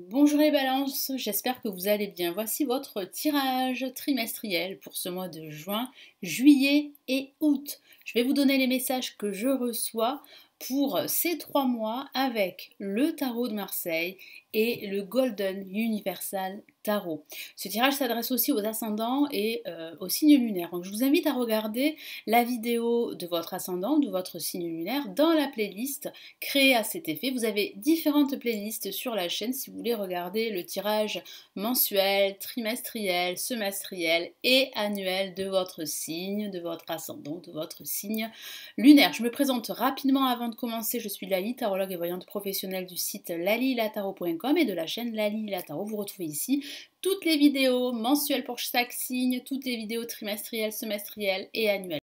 Bonjour les balances, j'espère que vous allez bien. Voici votre tirage trimestriel pour ce mois de juin, juillet et août. Je vais vous donner les messages que je reçois pour ces 3 mois avec le tarot de Marseille et le Golden Universal Tarot. Ce tirage s'adresse aussi aux ascendants et aux signes lunaires. Donc je vous invite à regarder la vidéo de votre ascendant, de votre signe lunaire dans la playlist créée à cet effet. Vous avez différentes playlists sur la chaîne si vous voulez regarder le tirage mensuel, trimestriel, semestriel et annuel de votre signe, de votre ascendant, de votre signe lunaire. Je me présente rapidement avant de commencer. Je suis Lali, tarologue et voyante professionnelle du site lalilataro.com et de la chaîne Lali La Tarot. Vous retrouvez ici toutes les vidéos mensuelles pour chaque signe, toutes les vidéos trimestrielles, semestrielles et annuelles.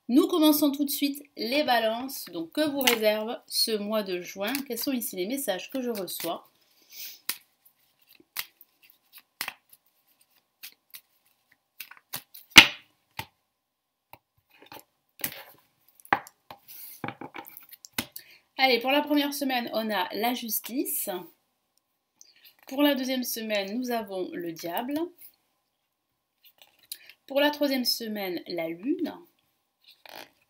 Nous commençons tout de suite les balances. Donc, que vous réserve ce mois de juin? Quels sont ici les messages que je reçois? Allez, pour la première semaine, on a la justice. Pour la deuxième semaine, nous avons le diable. Pour la troisième semaine, la lune.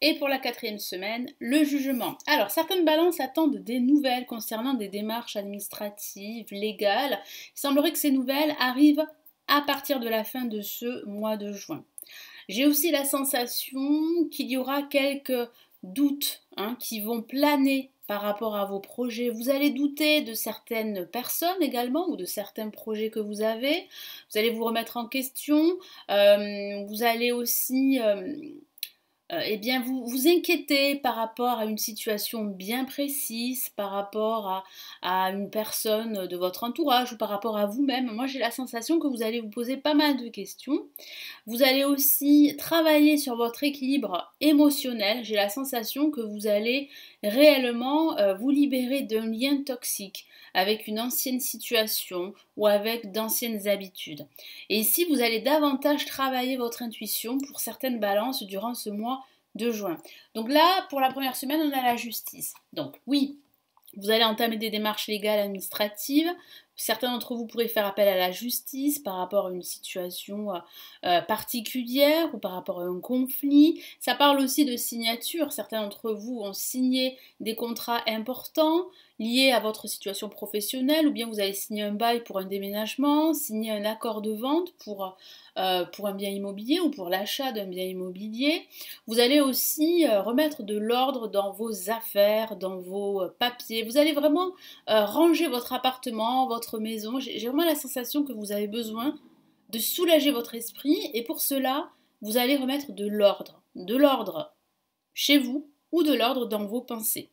Et pour la quatrième semaine, le jugement. Alors, certaines balances attendent des nouvelles concernant des démarches administratives, légales. Il semblerait que ces nouvelles arrivent à partir de la fin de ce mois de juin. J'ai aussi la sensation qu'il y aura quelques doutes qui vont planer par rapport à vos projets. Vous allez douter de certaines personnes également ou de certains projets que vous avez. Vous allez vous remettre en question. Vous allez aussi vous inquiétez par rapport à une situation bien précise, par rapport à une personne de votre entourage ou par rapport à vous-même. Moi, j'ai la sensation que vous allez vous poser pas mal de questions. Vous allez aussi travailler sur votre équilibre émotionnel. J'ai la sensation que vous allez réellement vous libérer d'un lien toxique avec une ancienne situation ou avec d'anciennes habitudes. Et ici, vous allez davantage travailler votre intuition pour certaines balances durant ce mois de juin. Donc là, pour la première semaine, on a la justice. Donc oui, vous allez entamer des démarches légales administratives. Certains d'entre vous pourraient faire appel à la justice par rapport à une situation particulière ou par rapport à un conflit. Ça parle aussi de signature. Certains d'entre vous ont signé des contrats importants liés à votre situation professionnelle ou bien vous avez signé un bail pour un déménagement, signé un accord de vente pour un bien immobilier ou pour l'achat d'un bien immobilier. Vous allez aussi remettre de l'ordre dans vos affaires, dans vos papiers. Vous allez vraiment ranger votre appartement, votre maison. J'ai vraiment la sensation que vous avez besoin de soulager votre esprit et pour cela, vous allez remettre de l'ordre chez vous ou de l'ordre dans vos pensées.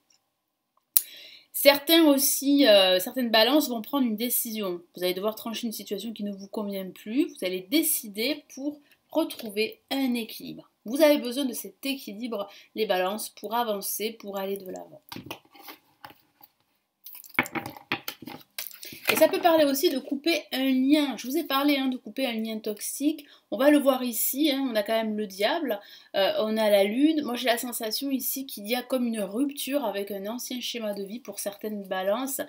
Certaines balances vont prendre une décision. Vous allez devoir trancher une situation qui ne vous convient plus. Vous allez décider pour retrouver un équilibre. Vous avez besoin de cet équilibre, les balances, pour avancer, pour aller de l'avant. Et ça peut parler aussi de couper un lien. Je vous ai parlé de couper un lien toxique. On va le voir ici, on a quand même le diable, on a la lune. Moi j'ai la sensation ici qu'il y a comme une rupture avec un ancien schéma de vie pour certaines balances.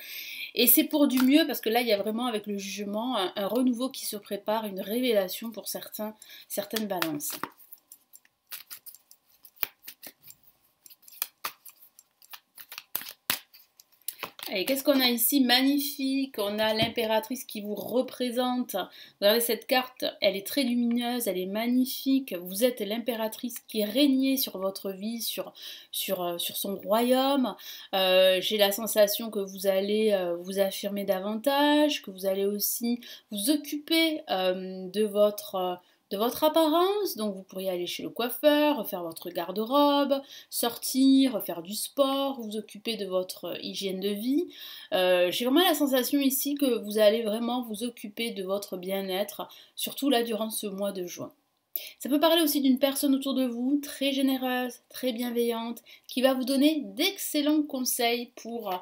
Et c'est pour du mieux parce que là il y a vraiment avec le jugement un renouveau qui se prépare, une révélation pour certaines balances. Et qu'est-ce qu'on a ici? Magnifique, on a l'impératrice qui vous représente. Regardez cette carte, elle est très lumineuse, elle est magnifique. Vous êtes l'impératrice qui régnait sur votre vie, sur son royaume. J'ai la sensation que vous allez vous affirmer davantage, que vous allez aussi vous occuper de votre apparence, donc vous pourriez aller chez le coiffeur, refaire votre garde-robe, sortir, faire du sport, vous occuper de votre hygiène de vie. J'ai vraiment la sensation ici que vous allez vraiment vous occuper de votre bien-être, surtout là durant ce mois de juin. Ça peut parler aussi d'une personne autour de vous, très généreuse, très bienveillante, qui va vous donner d'excellents conseils pour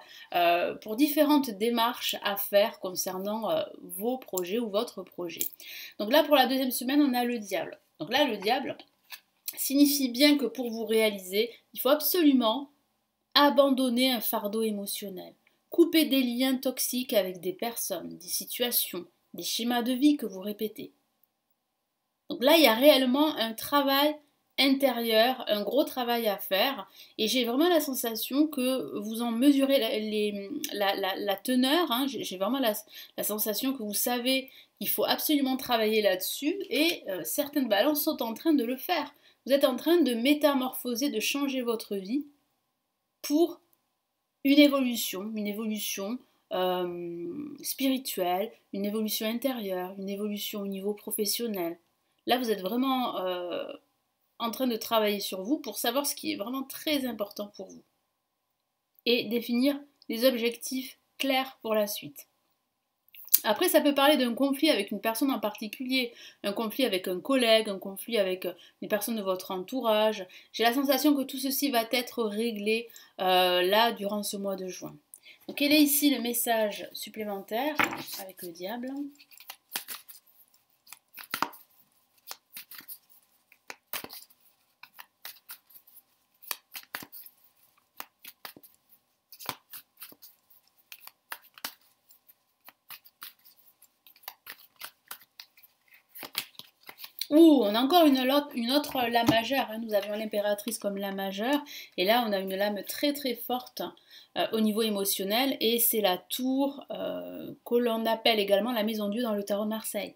différentes démarches à faire concernant vos projets ou votre projet. Donc là, pour la deuxième semaine, on a le diable. Donc là, le diable, signifie bien que pour vous réaliser, il faut absolument abandonner un fardeau émotionnel, couper des liens toxiques avec des personnes, des situations, des schémas de vie que vous répétez. Donc là, il y a réellement un travail intérieur, un gros travail à faire, et j'ai vraiment la sensation que vous en mesurez la teneur, hein. J'ai vraiment la sensation que vous savez qu'il faut absolument travailler là-dessus, et certaines balances sont en train de le faire. Vous êtes en train de métamorphoser, de changer votre vie pour une évolution spirituelle, une évolution intérieure, une évolution au niveau professionnel. Là, vous êtes vraiment en train de travailler sur vous pour savoir ce qui est vraiment très important pour vous et définir des objectifs clairs pour la suite. Après, ça peut parler d'un conflit avec une personne en particulier, un conflit avec un collègue, un conflit avec une personne de votre entourage. J'ai la sensation que tout ceci va être réglé là durant ce mois de juin. Donc, quel est ici le message supplémentaire avec le diable ? Ouh, on a encore une autre lame majeure, hein. Nous avions l'impératrice comme lame majeure, et là on a une lame très très forte au niveau émotionnel, et c'est la tour que l'on appelle également la maison Dieu dans le tarot de Marseille.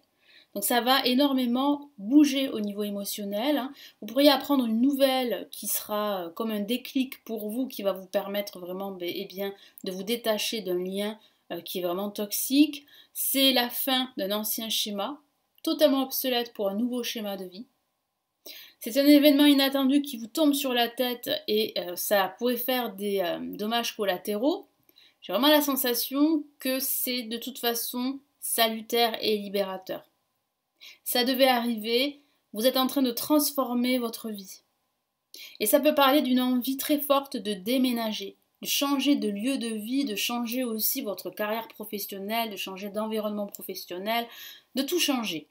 Donc ça va énormément bouger au niveau émotionnel, hein. Vous pourriez apprendre une nouvelle qui sera comme un déclic pour vous, qui va vous permettre vraiment de vous détacher d'un lien qui est vraiment toxique. C'est la fin d'un ancien schéma, totalement obsolète pour un nouveau schéma de vie. C'est un événement inattendu qui vous tombe sur la tête et ça pourrait faire des dommages collatéraux. J'ai vraiment la sensation que c'est de toute façon salutaire et libérateur. Ça devait arriver, vous êtes en train de transformer votre vie. Et ça peut parler d'une envie très forte de déménager, de changer de lieu de vie, de changer aussi votre carrière professionnelle, de changer d'environnement professionnel, de tout changer.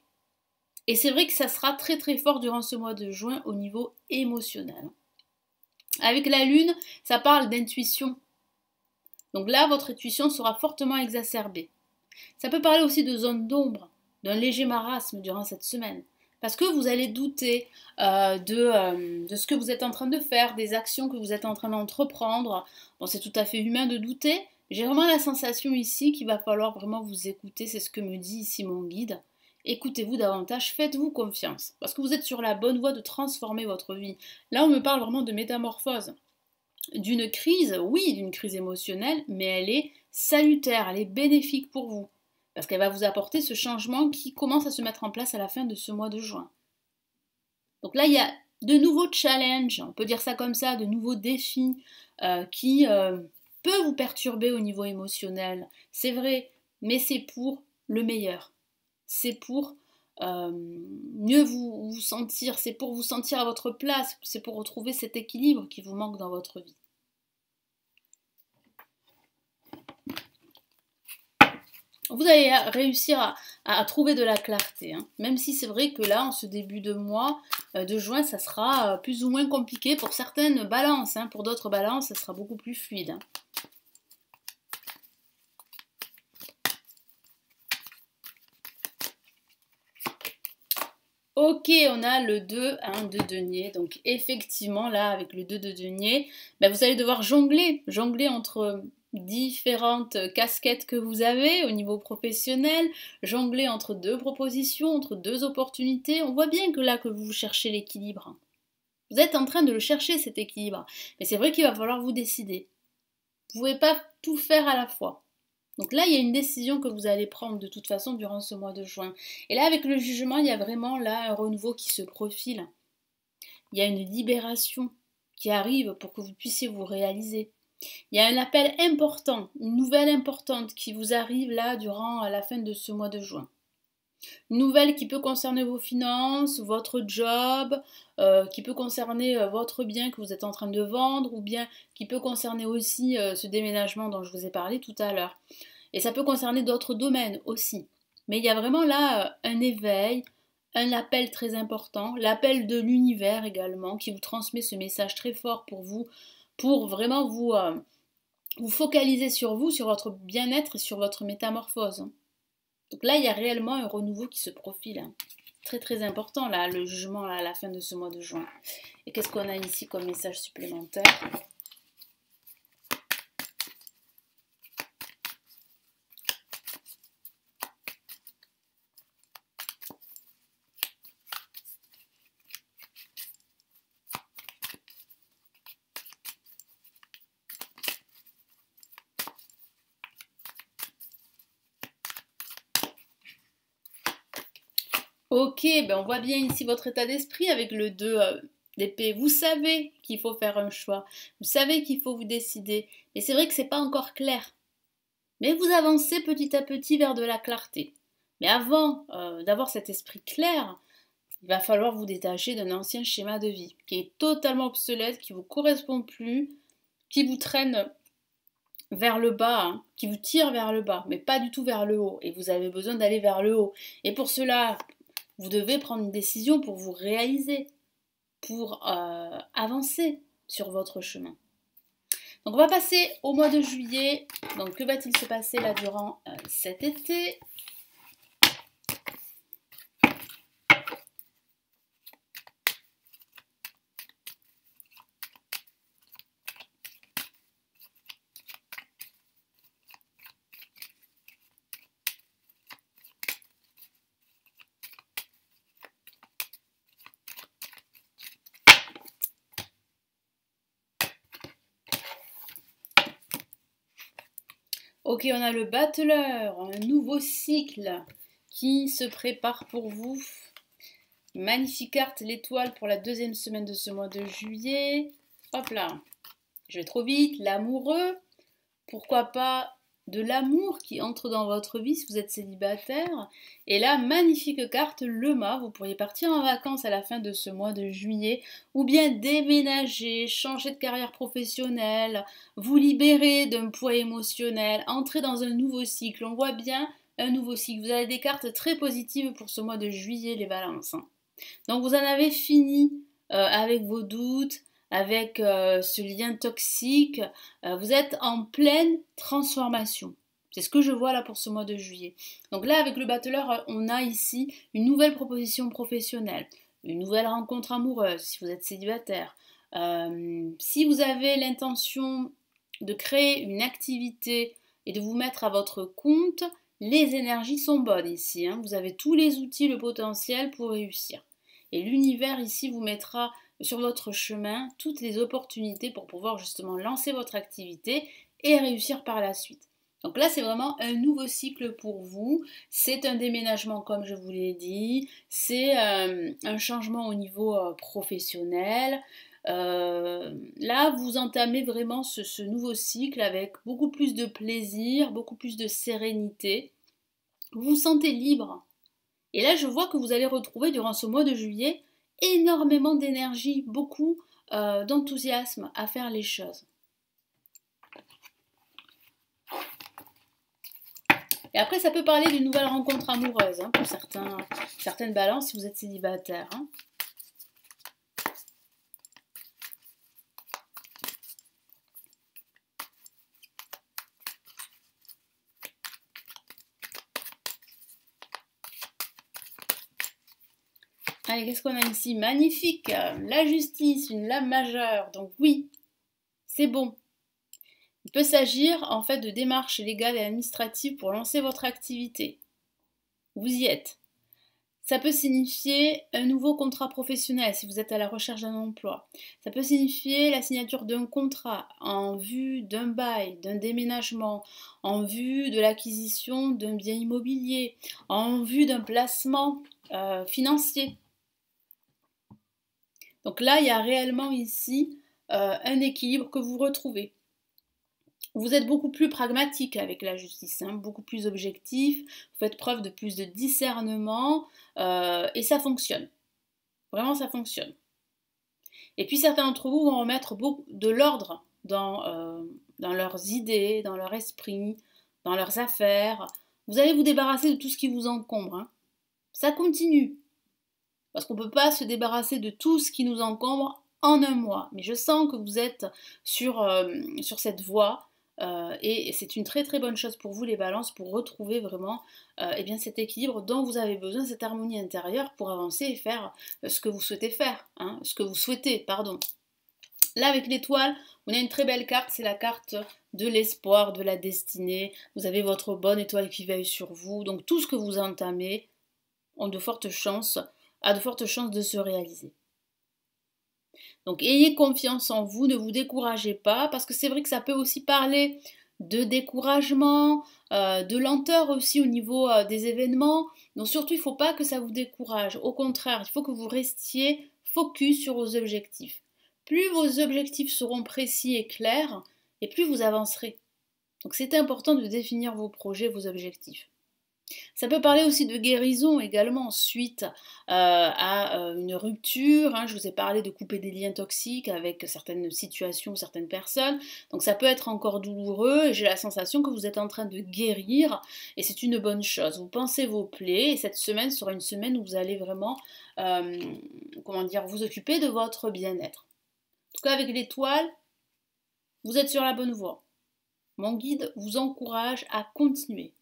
Et c'est vrai que ça sera très très fort durant ce mois de juin au niveau émotionnel. Avec la lune, ça parle d'intuition. Donc là, votre intuition sera fortement exacerbée. Ça peut parler aussi de zone d'ombre, d'un léger marasme durant cette semaine. Parce que vous allez douter de ce que vous êtes en train de faire, des actions que vous êtes en train d'entreprendre. Bon, c'est tout à fait humain de douter. J'ai vraiment la sensation ici qu'il va falloir vraiment vous écouter. C'est ce que me dit ici mon guide. Écoutez-vous davantage, faites-vous confiance, parce que vous êtes sur la bonne voie de transformer votre vie. Là, on me parle vraiment de métamorphose, d'une crise, oui, d'une crise émotionnelle, mais elle est salutaire, elle est bénéfique pour vous, parce qu'elle va vous apporter ce changement qui commence à se mettre en place à la fin de ce mois de juin. Donc là, il y a de nouveaux challenges, on peut dire ça comme ça, de nouveaux défis qui peuvent vous perturber au niveau émotionnel. C'est vrai, mais c'est pour le meilleur. C'est pour mieux vous sentir, c'est pour vous sentir à votre place, c'est pour retrouver cet équilibre qui vous manque dans votre vie. Vous allez réussir à trouver de la clarté, hein. Même si c'est vrai que là, en ce début de mois de juin, ça sera plus ou moins compliqué pour certaines balances, hein. Pour d'autres balances, ça sera beaucoup plus fluide, hein. Ok, on a le 2, hein, de denier. Donc effectivement, là, avec le 2 de denier, ben, vous allez devoir jongler entre différentes casquettes que vous avez au niveau professionnel, jongler entre deux propositions, entre deux opportunités. On voit bien que là, que vous cherchez l'équilibre. Vous êtes en train de le chercher, cet équilibre. Mais c'est vrai qu'il va falloir vous décider. Vous ne pouvez pas tout faire à la fois. Donc là, il y a une décision que vous allez prendre de toute façon durant ce mois de juin. Et là, avec le jugement, il y a vraiment là un renouveau qui se profile. Il y a une libération qui arrive pour que vous puissiez vous réaliser. Il y a un appel important, une nouvelle importante qui vous arrive là durant la fin de ce mois de juin. Une nouvelle qui peut concerner vos finances, votre job, qui peut concerner votre bien que vous êtes en train de vendre, ou bien qui peut concerner aussi ce déménagement dont je vous ai parlé tout à l'heure. Et ça peut concerner d'autres domaines aussi. Mais il y a vraiment là un éveil, un appel très important, l'appel de l'univers également, qui vous transmet ce message très fort pour vous, pour vraiment vous focaliser sur vous, sur votre bien-être et sur votre métamorphose. Donc là, il y a réellement un renouveau qui se profile. Très très important, là, le jugement là, à la fin de ce mois de juin. Et qu'est-ce qu'on a ici comme message supplémentaire ? Ok, ben on voit bien ici votre état d'esprit avec le 2 d'épée. Vous savez qu'il faut faire un choix, vous savez qu'il faut vous décider, mais c'est vrai que c'est pas encore clair. Mais vous avancez petit à petit vers de la clarté. Mais avant d'avoir cet esprit clair, il va falloir vous détacher d'un ancien schéma de vie qui est totalement obsolète, qui ne vous correspond plus, qui vous traîne vers le bas, hein, qui vous tire vers le bas, mais pas du tout vers le haut. Et vous avez besoin d'aller vers le haut. Et pour cela, vous devez prendre une décision pour vous réaliser, pour avancer sur votre chemin. Donc on va passer au mois de juillet. Donc que va-t-il se passer là durant cet été ? Ok, on a le battleur, un nouveau cycle qui se prépare pour vous. Magnifique carte, l'étoile pour la deuxième semaine de ce mois de juillet. Hop là, je vais trop vite, l'amoureux. Pourquoi pas de l'amour qui entre dans votre vie si vous êtes célibataire. Et là, magnifique carte, le mât. Vous pourriez partir en vacances à la fin de ce mois de juillet ou bien déménager, changer de carrière professionnelle, vous libérer d'un poids émotionnel, entrer dans un nouveau cycle. On voit bien un nouveau cycle. Vous avez des cartes très positives pour ce mois de juillet, les balances. Donc vous en avez fini avec vos doutes, avec ce lien toxique, vous êtes en pleine transformation. C'est ce que je vois là pour ce mois de juillet. Donc là, avec le battleur, on a ici une nouvelle proposition professionnelle, une nouvelle rencontre amoureuse si vous êtes célibataire. Si vous avez l'intention de créer une activité et de vous mettre à votre compte, les énergies sont bonnes ici. Hein. Vous avez tous les outils, le potentiel pour réussir. Et l'univers ici vous mettra sur votre chemin toutes les opportunités pour pouvoir justement lancer votre activité et réussir par la suite. Donc là, c'est vraiment un nouveau cycle pour vous. C'est un déménagement, comme je vous l'ai dit. C'est un changement au niveau professionnel. Là, vous entamez vraiment ce nouveau cycle avec beaucoup plus de plaisir, beaucoup plus de sérénité. Vous vous sentez libre. Et là, je vois que vous allez retrouver durant ce mois de juillet énormément d'énergie, beaucoup d'enthousiasme à faire les choses. Et après, ça peut parler d'une nouvelle rencontre amoureuse hein, pour certaines balances si vous êtes célibataire. Hein. Allez, qu'est-ce qu'on a ici? Magnifique! La justice, une lame majeure. Donc oui, c'est bon. Il peut s'agir en fait de démarches légales et administratives pour lancer votre activité. Vous y êtes. Ça peut signifier un nouveau contrat professionnel si vous êtes à la recherche d'un emploi. Ça peut signifier la signature d'un contrat en vue d'un bail, d'un déménagement, en vue de l'acquisition d'un bien immobilier, en vue d'un placement financier. Donc là, il y a réellement ici un équilibre que vous retrouvez. Vous êtes beaucoup plus pragmatique avec la justice, hein, beaucoup plus objectif, vous faites preuve de plus de discernement et ça fonctionne. Vraiment, ça fonctionne. Et puis certains d'entre vous vont remettre beaucoup de l'ordre dans leurs idées, dans leur esprit, dans leurs affaires. Vous allez vous débarrasser de tout ce qui vous encombre. Hein. Ça continue. Parce qu'on ne peut pas se débarrasser de tout ce qui nous encombre en un mois. Mais je sens que vous êtes sur cette voie. Et c'est une très très bonne chose pour vous les balances, pour retrouver vraiment eh bien, cet équilibre dont vous avez besoin, cette harmonie intérieure pour avancer et faire ce que vous souhaitez faire, hein, ce que vous souhaitez, pardon. Là avec l'étoile, on a une très belle carte, c'est la carte de l'espoir, de la destinée. Vous avez votre bonne étoile qui veille sur vous, donc tout ce que vous entamez a de fortes chances de se réaliser. Donc ayez confiance en vous, ne vous découragez pas, parce que c'est vrai que ça peut aussi parler de découragement, de lenteur aussi au niveau des événements. Donc surtout, il ne faut pas que ça vous décourage. Au contraire, il faut que vous restiez focus sur vos objectifs. Plus vos objectifs seront précis et clairs, et plus vous avancerez. Donc c'est important de définir vos projets, vos objectifs. Ça peut parler aussi de guérison également suite à une rupture. Hein. Je vous ai parlé de couper des liens toxiques avec certaines situations, certaines personnes. Donc ça peut être encore douloureux et j'ai la sensation que vous êtes en train de guérir et c'est une bonne chose. Vous pensez vos plaies et cette semaine sera une semaine où vous allez vraiment vous occuper de votre bien-être. En tout cas avec l'étoile, vous êtes sur la bonne voie. Mon guide vous encourage à continuer.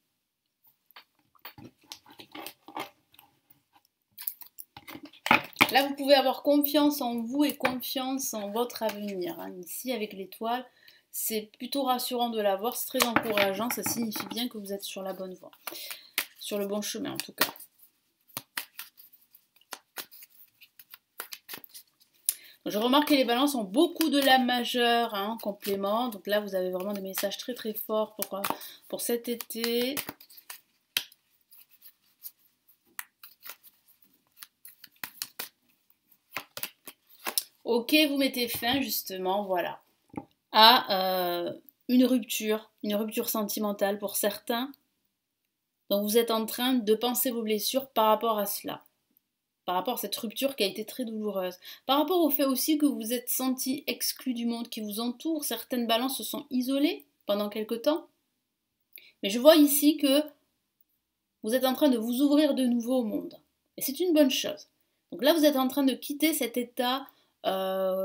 Là, vous pouvez avoir confiance en vous et confiance en votre avenir. Hein. Ici, avec l'étoile, c'est plutôt rassurant de l'avoir, c'est très encourageant. Ça signifie bien que vous êtes sur la bonne voie, sur le bon chemin en tout cas. Je remarque que les balances ont beaucoup de la majeure en complément. Donc là, vous avez vraiment des messages très très forts pour cet été. Ok, vous mettez fin justement, voilà, à une rupture sentimentale pour certains. Donc vous êtes en train de penser vos blessures par rapport à cela, par rapport à cette rupture qui a été très douloureuse, par rapport au fait aussi que vous vous êtes senti exclu du monde qui vous entoure. Certaines balances se sont isolées pendant quelque temps. Mais je vois ici que vous êtes en train de vous ouvrir de nouveau au monde. Et c'est une bonne chose. Donc là, vous êtes en train de quitter cet état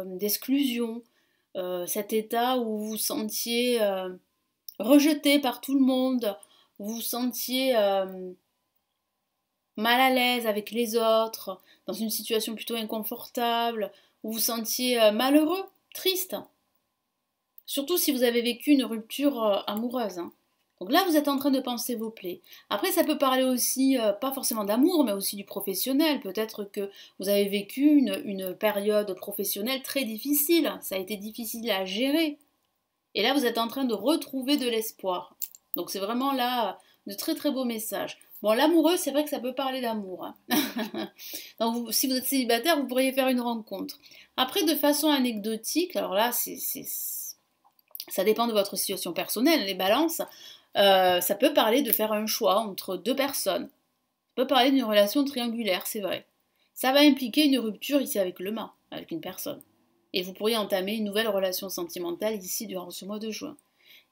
d'exclusion, cet état où vous vous sentiez rejeté par tout le monde, vous vous sentiez mal à l'aise avec les autres, dans une situation plutôt inconfortable, où vous vous sentiez malheureux, triste. Surtout si vous avez vécu une rupture amoureuse. Hein. Donc là, vous êtes en train de penser vos plaies. Après, ça peut parler aussi, pas forcément d'amour, mais aussi du professionnel. Peut-être que vous avez vécu une période professionnelle très difficile. Ça a été difficile à gérer. Et là, vous êtes en train de retrouver de l'espoir. Donc c'est vraiment là de très très beaux messages. Bon, l'amoureux, c'est vrai que ça peut parler d'amour. Hein. Donc si vous êtes célibataire, vous pourriez faire une rencontre. Après, de façon anecdotique, alors là, ça dépend de votre situation personnelle, les balances. Ça peut parler de faire un choix entre deux personnes. Ça peut parler d'une relation triangulaire, c'est vrai. Ça va impliquer une rupture ici avec le mât, avec une personne. Et vous pourriez entamer une nouvelle relation sentimentale ici durant ce mois de juin.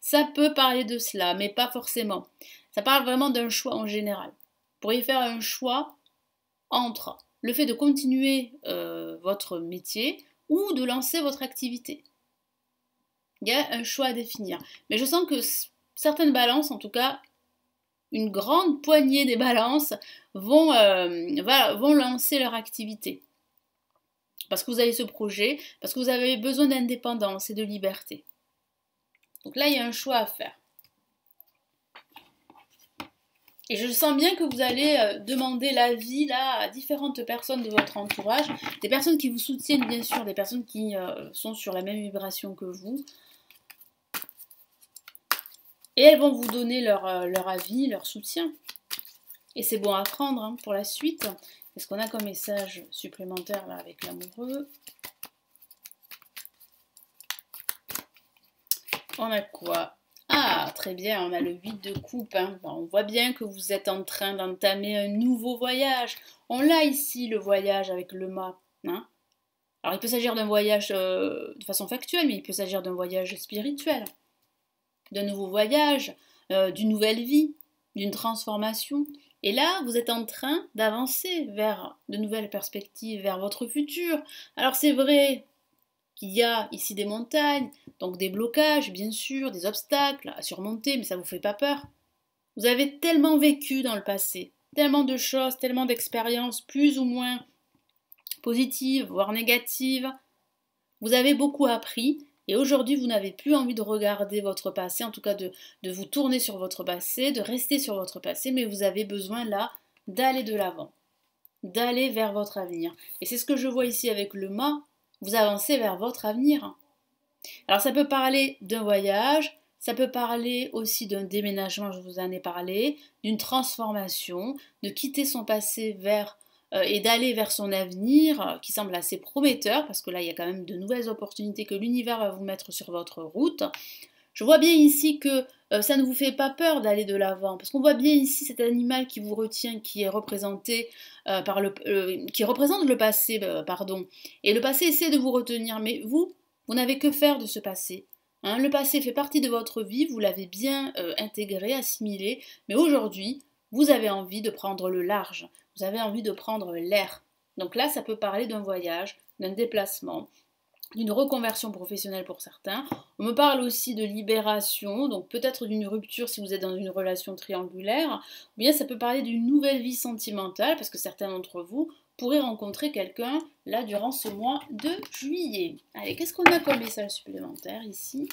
Ça peut parler de cela, mais pas forcément. Ça parle vraiment d'un choix en général. Vous pourriez faire un choix entre le fait de continuer votre métier ou de lancer votre activité. Il y a un choix à définir. Mais je sens que certaines balances, en tout cas, une grande poignée des balances, vont lancer leur activité. Parce que vous avez ce projet, parce que vous avez besoin d'indépendance et de liberté. Donc là, il y a un choix à faire. Et je sens bien que vous allez demander l'avis là à différentes personnes de votre entourage, des personnes qui vous soutiennent bien sûr, des personnes qui sont sur la même vibration que vous. Et elles vont vous donner leur avis, leur soutien. Et c'est bon à prendre hein, pour la suite. Qu'est-ce qu'on a comme message supplémentaire là avec l'amoureux? On a quoi? Ah, très bien, on a le 8 de coupe. Hein. Bon, on voit bien que vous êtes en train d'entamer un nouveau voyage. On l'a ici, le voyage avec le mât. Hein. Alors, il peut s'agir d'un voyage de façon factuelle, mais il peut s'agir d'un voyage spirituel. D'un nouveau voyage, d'une nouvelle vie, d'une transformation. Et là, vous êtes en train d'avancer vers de nouvelles perspectives, vers votre futur. Alors c'est vrai qu'il y a ici des montagnes, donc des blocages, bien sûr, des obstacles à surmonter, mais ça ne vous fait pas peur. Vous avez tellement vécu dans le passé, tellement de choses, tellement d'expériences, plus ou moins positives, voire négatives. Vous avez beaucoup appris et aujourd'hui vous n'avez plus envie de regarder votre passé, en tout cas de vous tourner sur votre passé, de rester sur votre passé, mais vous avez besoin là d'aller de l'avant, d'aller vers votre avenir. Et c'est ce que je vois ici avec le mât, vous avancez vers votre avenir. Alors ça peut parler d'un voyage, ça peut parler aussi d'un déménagement, je vous en ai parlé, d'une transformation, de quitter son passé vers et d'aller vers son avenir qui semble assez prometteur, parce que là il y a quand même de nouvelles opportunités que l'univers va vous mettre sur votre route. Je vois bien ici que ça ne vous fait pas peur d'aller de l'avant, parce qu'on voit bien ici cet animal qui vous retient, qui est représenté qui représente le passé, pardon. Et le passé essaie de vous retenir, mais vous n'avez que faire de ce passé. Hein, le passé fait partie de votre vie, vous l'avez bien intégré, assimilé, mais aujourd'hui, vous avez envie de prendre le large, vous avez envie de prendre l'air. Donc là, ça peut parler d'un voyage, d'un déplacement, d'une reconversion professionnelle pour certains. On me parle aussi de libération, donc peut-être d'une rupture si vous êtes dans une relation triangulaire, ou bien ça peut parler d'une nouvelle vie sentimentale, parce que certains d'entre vous pourraient rencontrer quelqu'un là durant ce mois de juillet. Allez, qu'est-ce qu'on a comme message supplémentaire ici ?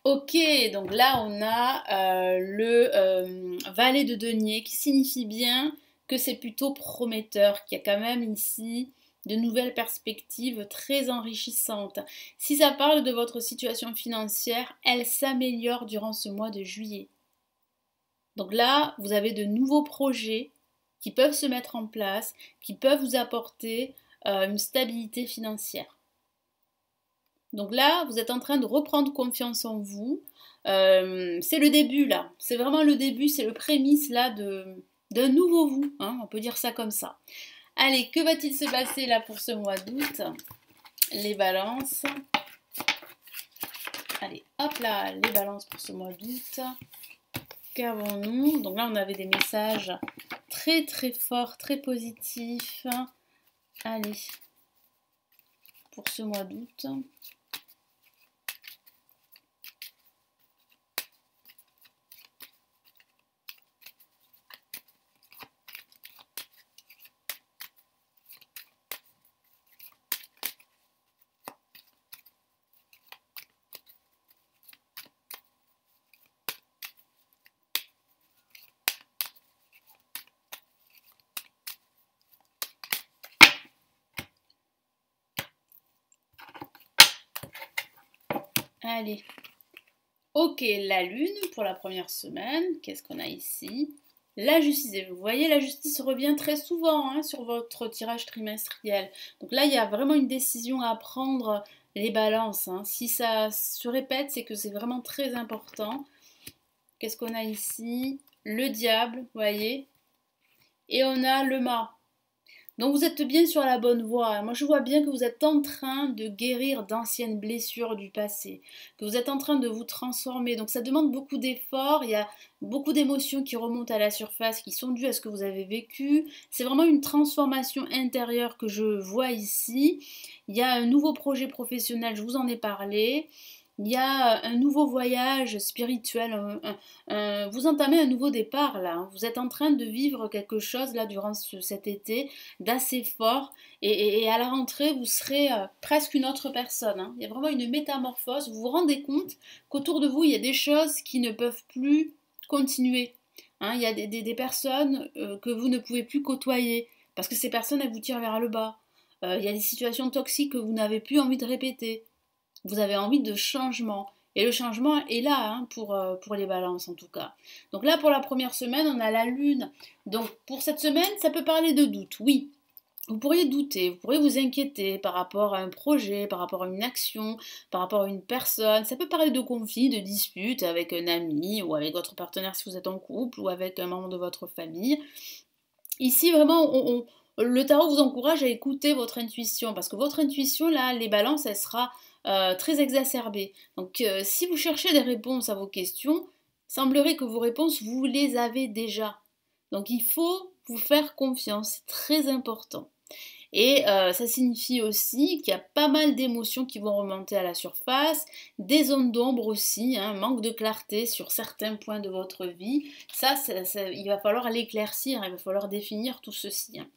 Ok, donc là on a le valet de denier qui signifie bien que c'est plutôt prometteur, qu'il y a quand même ici de nouvelles perspectives très enrichissantes. Si ça parle de votre situation financière, elle s'améliore durant ce mois de juillet. Donc là, vous avez de nouveaux projets qui peuvent se mettre en place, qui peuvent vous apporter une stabilité financière. Donc là, vous êtes en train de reprendre confiance en vous. C'est le début là, c'est vraiment le début, c'est le prémisse là d'un nouveau vous, hein, on peut dire ça comme ça. Allez, que va-t-il se passer là pour ce mois d'août? Les balances. Allez, hop là, les balances pour ce mois d'août. Qu'avons-nous? Donc là, on avait des messages très très forts, très positifs. Allez, pour ce mois d'août. Allez. Ok, la lune pour la première semaine. Qu'est-ce qu'on a ici? La justice. Et vous voyez, la justice revient très souvent hein, sur votre tirage trimestriel. Donc là, il y a vraiment une décision à prendre, les balances. Hein. Si ça se répète, c'est que c'est vraiment très important. Qu'est-ce qu'on a ici? Le diable, vous voyez? Et on a le mât. Donc vous êtes bien sur la bonne voie. Moi je vois bien que vous êtes en train de guérir d'anciennes blessures du passé, que vous êtes en train de vous transformer. Donc ça demande beaucoup d'efforts, il y a beaucoup d'émotions qui remontent à la surface, qui sont dues à ce que vous avez vécu. C'est vraiment une transformation intérieure que je vois ici. Il y a un nouveau projet professionnel, je vous en ai parlé. Il y a un nouveau voyage spirituel, vous entamez un nouveau départ là, hein. Vous êtes en train de vivre quelque chose là durant cet été d'assez fort et à la rentrée vous serez presque une autre personne. Hein. Il y a vraiment une métamorphose, vous vous rendez compte qu'autour de vous il y a des choses qui ne peuvent plus continuer. Hein. Il y a des personnes que vous ne pouvez plus côtoyer parce que ces personnes elles vous tirent vers le bas. Il y a des situations toxiques que vous n'avez plus envie de répéter. Vous avez envie de changement. Et le changement est là hein, pour les balances en tout cas. Donc là pour la première semaine on a la lune. Donc pour cette semaine ça peut parler de doute, oui. Vous pourriez douter, vous pourriez vous inquiéter par rapport à un projet, par rapport à une action, par rapport à une personne. Ça peut parler de conflits, de disputes avec un ami ou avec votre partenaire si vous êtes en couple ou avec un membre de votre famille. Ici vraiment Le tarot vous encourage à écouter votre intuition, parce que votre intuition, là, les balances, elle sera très exacerbée. Donc, si vous cherchez des réponses à vos questions, il semblerait que vos réponses, vous les avez déjà. Donc, il faut vous faire confiance, c'est très important. Et ça signifie aussi qu'il y a pas mal d'émotions qui vont remonter à la surface, des zones d'ombre aussi, hein, manque de clarté sur certains points de votre vie. Ça, il va falloir l'éclaircir, il va falloir définir tout ceci. Hein.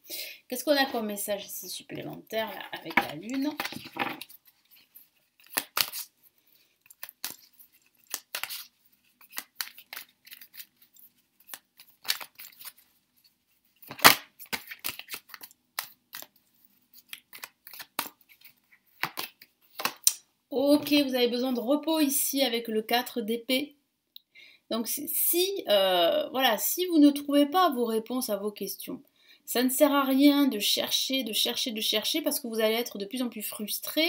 Qu'est-ce qu'on a comme message ici supplémentaire là, avec la lune? Ok, vous avez besoin de repos ici avec le 4 d'épée. Donc voilà, si vous ne trouvez pas vos réponses à vos questions, ça ne sert à rien de chercher, de chercher, de chercher, parce que vous allez être de plus en plus frustré,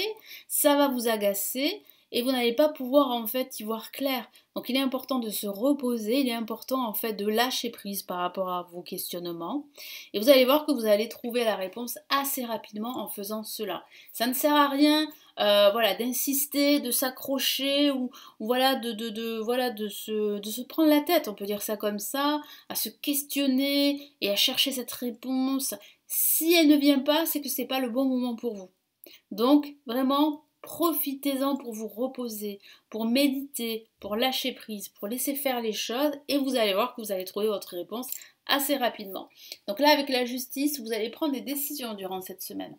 ça va vous agacer, et vous n'allez pas pouvoir en fait y voir clair. Donc il est important de se reposer, il est important en fait de lâcher prise par rapport à vos questionnements, et vous allez voir que vous allez trouver la réponse assez rapidement en faisant cela. Ça ne sert à rien voilà, d'insister, de s'accrocher ou voilà, de se prendre la tête, on peut dire ça comme ça, à se questionner et à chercher cette réponse. Si elle ne vient pas, c'est que c'est pas le bon moment pour vous. Donc, vraiment, profitez-en pour vous reposer, pour méditer, pour lâcher prise, pour laisser faire les choses, et vous allez voir que vous allez trouver votre réponse assez rapidement. Donc là, avec la justice, vous allez prendre des décisions durant cette semaine.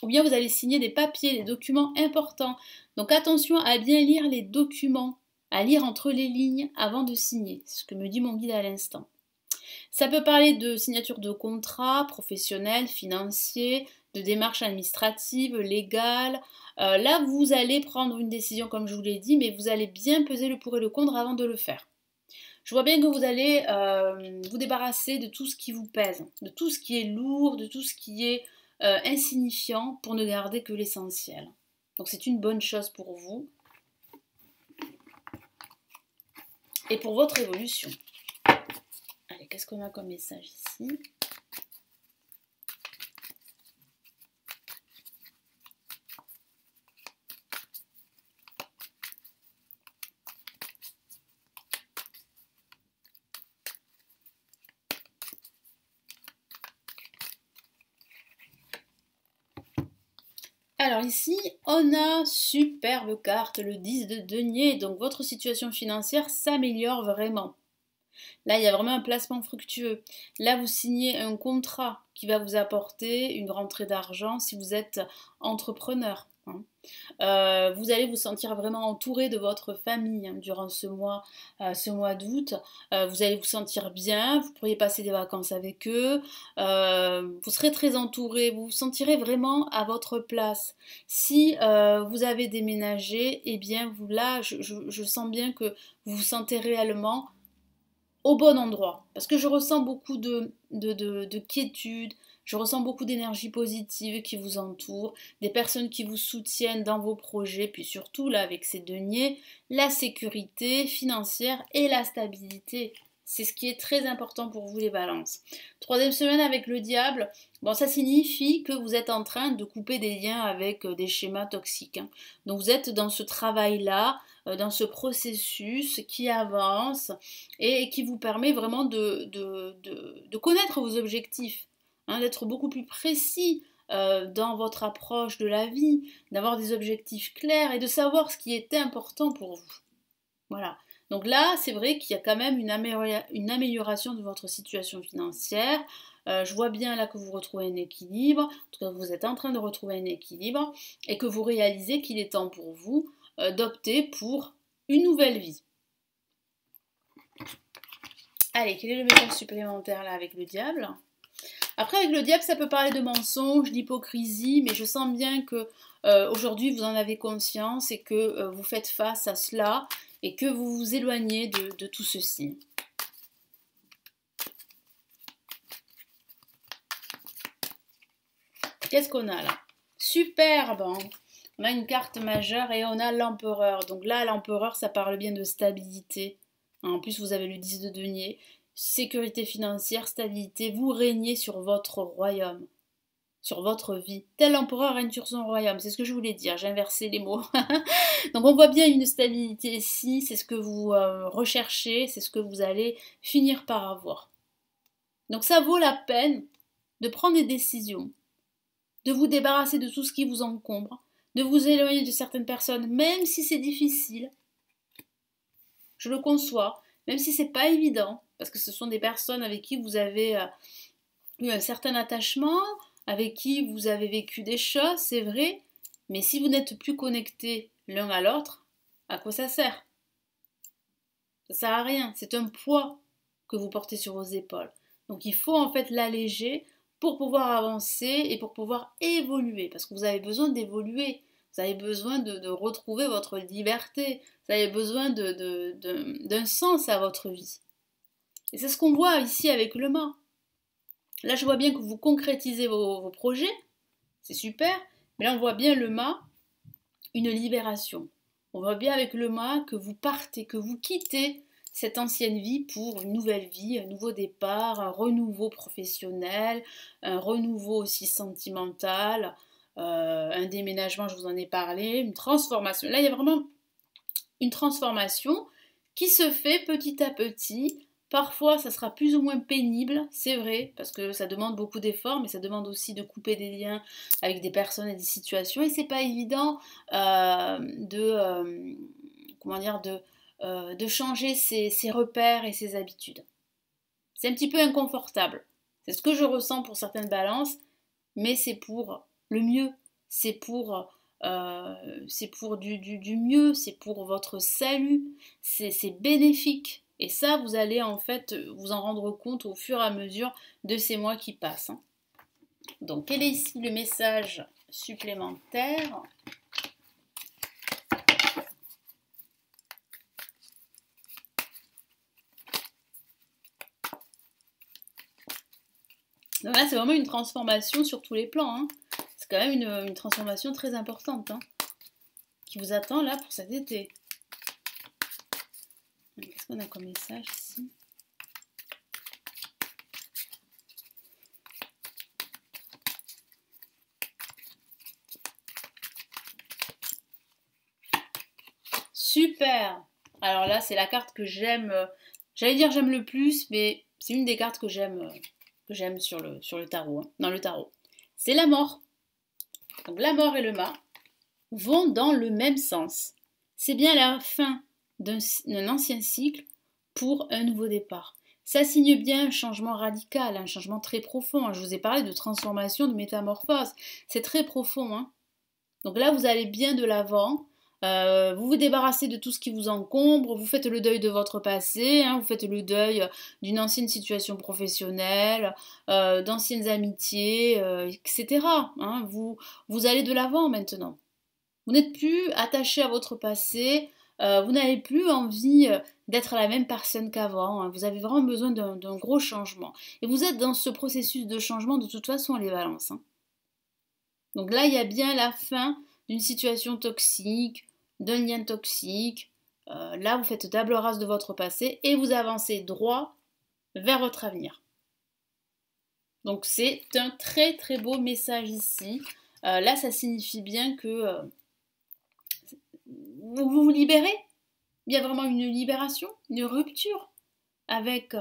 Ou bien vous allez signer des papiers, des documents importants. Donc attention à bien lire les documents, à lire entre les lignes avant de signer. C'est ce que me dit mon guide à l'instant. Ça peut parler de signature de contrats professionnels, financiers, de démarches administratives, légales. Là, vous allez prendre une décision, comme je vous l'ai dit, mais vous allez bien peser le pour et le contre avant de le faire. Je vois bien que vous allez vous débarrasser de tout ce qui vous pèse, de tout ce qui est lourd, de tout ce qui est insignifiant pour ne garder que l'essentiel. Donc c'est une bonne chose pour vous et pour votre évolution. Allez, qu'est-ce qu'on a comme message ici ? Alors ici, on a superbe carte, le 10 de denier, donc votre situation financière s'améliore vraiment. Là, il y a vraiment un placement fructueux. Là, vous signez un contrat qui va vous apporter une rentrée d'argent si vous êtes entrepreneur. Hein. Vous allez vous sentir vraiment entouré de votre famille hein, durant ce mois d'août. Vous allez vous sentir bien, vous pourriez passer des vacances avec eux. Vous serez très entouré, vous vous sentirez vraiment à votre place. Si vous avez déménagé, eh bien vous là, je sens bien que vous vous sentez réellement au bon endroit. Parce que je ressens beaucoup de quiétude, je ressens beaucoup d'énergie positive qui vous entoure, des personnes qui vous soutiennent dans vos projets, puis surtout là avec ces deniers, la sécurité financière et la stabilité. C'est ce qui est très important pour vous les balances. Troisième semaine avec le diable, bon ça signifie que vous êtes en train de couper des liens avec des schémas toxiques. Hein. Donc vous êtes dans ce travail-là, dans ce processus qui avance et qui vous permet vraiment de connaître vos objectifs, hein, d'être beaucoup plus précis dans votre approche de la vie, d'avoir des objectifs clairs et de savoir ce qui est important pour vous. Voilà. Donc là, c'est vrai qu'il y a quand même une amélioration de votre situation financière. Je vois bien là que vous retrouvez un équilibre, en tout cas vous êtes en train de retrouver un équilibre et que vous réalisez qu'il est temps pour vous d'opter pour une nouvelle vie. Allez, quel est le message supplémentaire là avec le diable ? Après, avec le diable, ça peut parler de mensonges, d'hypocrisie, mais je sens bien que aujourd'hui vous en avez conscience et que vous faites face à cela et que vous vous éloignez de tout ceci. Qu'est-ce qu'on a là ? Superbe hein. On a une carte majeure et on a l'empereur. Donc là, l'empereur, ça parle bien de stabilité. En plus, vous avez le 10 de denier. sécurité financière, stabilité, vous régnez sur votre royaume, sur votre vie. Tel l'empereur règne sur son royaume, c'est ce que je voulais dire, j'ai inversé les mots. Donc on voit bien une stabilité ici, c'est ce que vous recherchez, c'est ce que vous allez finir par avoir. Donc ça vaut la peine de prendre des décisions, de vous débarrasser de tout ce qui vous encombre, de vous éloigner de certaines personnes, même si c'est difficile. Je le conçois, même si c'est pas évident, parce que ce sont des personnes avec qui vous avez eu un certain attachement, avec qui vous avez vécu des choses, c'est vrai, mais si vous n'êtes plus connectés l'un à l'autre, à quoi ça sert? Ça sert à rien, c'est un poids que vous portez sur vos épaules. Donc il faut en fait l'alléger pour pouvoir avancer et pour pouvoir évoluer, parce que vous avez besoin d'évoluer, vous avez besoin de retrouver votre liberté, vous avez besoin d'un sens à votre vie. Et c'est ce qu'on voit ici avec le mât. Là, je vois bien que vous concrétisez vos projets, c'est super, mais là, on voit bien le mât, une libération. On voit bien avec le mât que vous partez, que vous quittez cette ancienne vie pour une nouvelle vie, un nouveau départ, un renouveau professionnel, un renouveau aussi sentimental, un déménagement, je vous en ai parlé, une transformation. Là, il y a vraiment une transformation qui se fait petit à petit. Parfois, ça sera plus ou moins pénible, c'est vrai, parce que ça demande beaucoup d'efforts, mais ça demande aussi de couper des liens avec des personnes et des situations, et c'est pas évident de changer ses repères et ses habitudes. C'est un petit peu inconfortable. C'est ce que je ressens pour certaines balances, mais c'est pour le mieux, c'est pour du mieux, c'est pour votre salut, c'est bénéfique. Et ça, vous allez en fait vous en rendre compte au fur et à mesure de ces mois qui passent. Donc, quel est ici le message supplémentaire ? Donc là, c'est vraiment une transformation sur tous les plans. Hein. C'est quand même une transformation très importante qui vous attend là pour cet été. Qu'est-ce qu'on a comme message ici ? Super! Alors là, c'est la carte que j'aime. J'allais dire j'aime le plus, mais c'est une des cartes que j'aime sur le tarot, dans le tarot. C'est la mort. Donc la mort et le mât vont dans le même sens. C'est bien la fin d'un ancien cycle pour un nouveau départ. Ça signe bien un changement radical, un changement très profond. Je vous ai parlé de transformation, de métamorphose. C'est très profond. Hein. Donc là, vous allez bien de l'avant. Vous vous débarrassez de tout ce qui vous encombre, vous faites le deuil de votre passé, vous faites le deuil d'une ancienne situation professionnelle, d'anciennes amitiés, etc. Vous allez de l'avant maintenant. Vous n'êtes plus attaché à votre passé, vous n'avez plus envie d'être la même personne qu'avant, vous avez vraiment besoin d'un gros changement. Et vous êtes dans ce processus de changement de toute façon, les balances. Donc là, il y a bien la fin d'une situation toxique, d'un lien toxique. Là, vous faites table rase de votre passé et vous avancez droit vers votre avenir. Donc c'est un très très beau message ici. Là, ça signifie bien que vous vous libérez. Il y a vraiment une libération, une rupture avec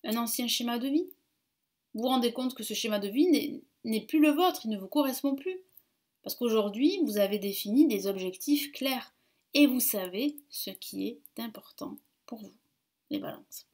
un ancien schéma de vie. Vous vous rendez compte que ce schéma de vie n'est plus le vôtre, il ne vous correspond plus. Parce qu'aujourd'hui, vous avez défini des objectifs clairs et vous savez ce qui est important pour vous, les balances.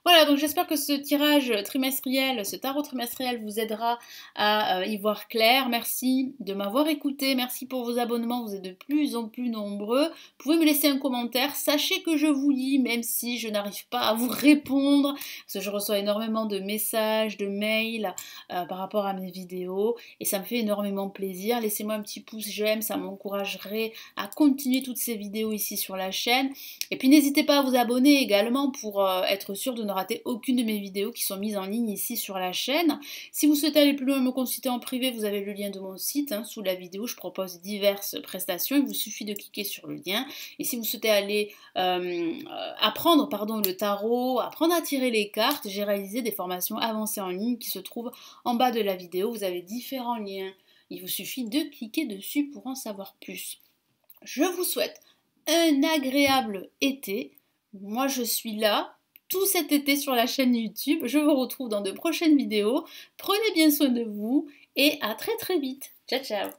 Voilà, donc j'espère que ce tirage trimestriel, ce tarot trimestriel vous aidera à y voir clair. Merci de m'avoir écouté, merci pour vos abonnements, vous êtes de plus en plus nombreux. Vous pouvez me laisser un commentaire, sachez que je vous lis, même si je n'arrive pas à vous répondre, parce que je reçois énormément de messages, de mails par rapport à mes vidéos, et ça me fait énormément plaisir. Laissez-moi un petit pouce j'aime, ça m'encouragerait à continuer toutes ces vidéos ici sur la chaîne. Et puis n'hésitez pas à vous abonner également pour être sûr de ne rater aucune de mes vidéos qui sont mises en ligne ici sur la chaîne. Si vous souhaitez aller plus loin et me consulter en privé, vous avez le lien de mon site. Sous la vidéo, je propose diverses prestations. Il vous suffit de cliquer sur le lien. Et si vous souhaitez aller apprendre le tarot, apprendre à tirer les cartes, j'ai réalisé des formations avancées en ligne qui se trouvent en bas de la vidéo. Vous avez différents liens. Il vous suffit de cliquer dessus pour en savoir plus. Je vous souhaite un agréable été. Moi, je suis là tout cet été sur la chaîne YouTube. Je vous retrouve dans de prochaines vidéos. Prenez bien soin de vous et à très très vite. Ciao, ciao!